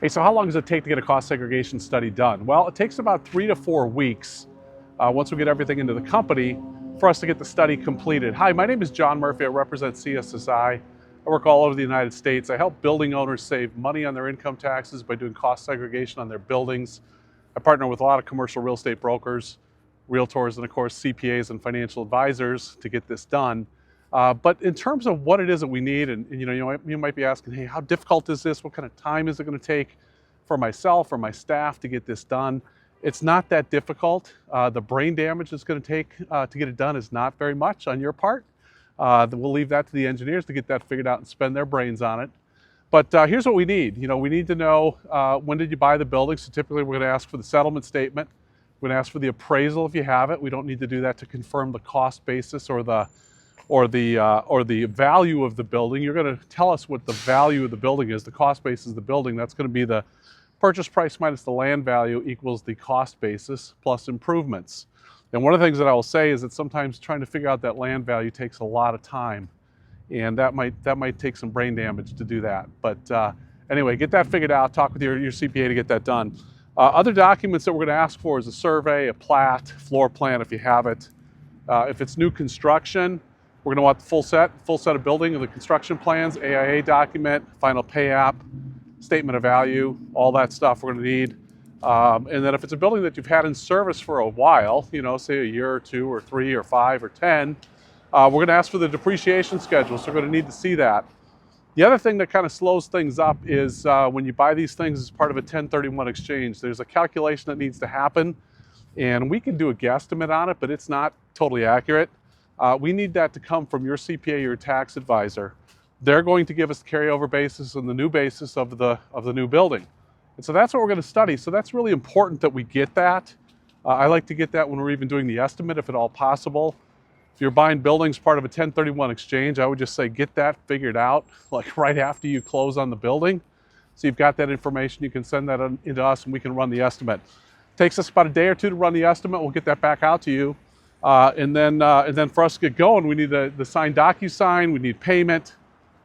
Hey, so how long does it take to get a cost segregation study done? Well, it takes about 3 to 4 weeks once we get everything into the company for us to get the study completed. Hi, my name is John Murphy. I represent CSSI. I work all over the United States. I help building owners save money on their income taxes by doing cost segregation on their buildings. I partner with a lot of commercial real estate brokers, realtors, and of course CPAs and financial advisors to get this done. But in terms of what it is that we need, and you might be asking, hey, how difficult is this? What kind of time is it going to take for myself or my staff to get this done? It's not that difficult. The brain damage it's going to take to get it done is not very much on your part. We'll leave that to the engineers to get that figured out and spend their brains on it. But here's what we need. We need to know when did you buy the building. So typically we're going to ask for the settlement statement. We're going to ask for the appraisal if you have it. We don't need to do that to confirm the cost basis or the value of the building. You're going to tell us what the value of the building is. The cost basis of the building, that's going to be the purchase price minus the land value equals the cost basis plus improvements. And one of the things that I will say is that sometimes trying to figure out that land value takes a lot of time, and that might take some brain damage to do that. But anyway, get that figured out. Talk with your CPA to get that done. Other documents that we're going to ask for is a survey, a plat, floor plan if you have it. If it's new construction, we're going to want the full set of building and the construction plans, AIA document, final pay app, statement of value, all that stuff we're going to need. And then if it's a building that you've had in service for a while, say a year or 2 or 3 or 5 or 10, we're going to ask for the depreciation schedule, so we're going to need to see that. The other thing that kind of slows things up is when you buy these things as part of a 1031 exchange, there's a calculation that needs to happen, and we can do a guesstimate on it, but it's not totally accurate. We need that to come from your CPA or your tax advisor. They're going to give us the carryover basis and the new basis of the new building. And so that's what we're going to study. So that's really important that we get that. I like to get that when we're even doing the estimate, if at all possible. If you're buying buildings part of a 1031 exchange, I would just say get that figured out like right after you close on the building. So you've got that information, you can send that into us and we can run the estimate. It takes us about a day or 2 to run the estimate. We'll get that back out to you. And then for us to get going, we need the signed DocuSign, we need payment.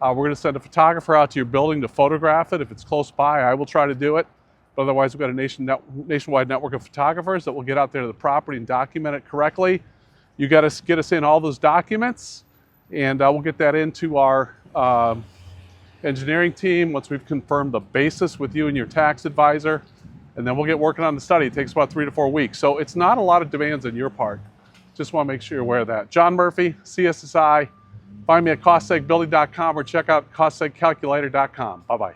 We're going to send a photographer out to your building to photograph it. If it's close by, I will try to do it. But otherwise, we've got a nationwide network of photographers that will get out there to the property and document it correctly. You got to get us in all those documents, and we'll get that into our engineering team once we've confirmed the basis with you and your tax advisor. And then we'll get working on the study. It takes about 3 to 4 weeks. So it's not a lot of demands on your part. Just want to make sure you're aware of that. John Murphy, CSSI. Find me at costsegbuilding.com or check out costsegcalculator.com. Bye-bye.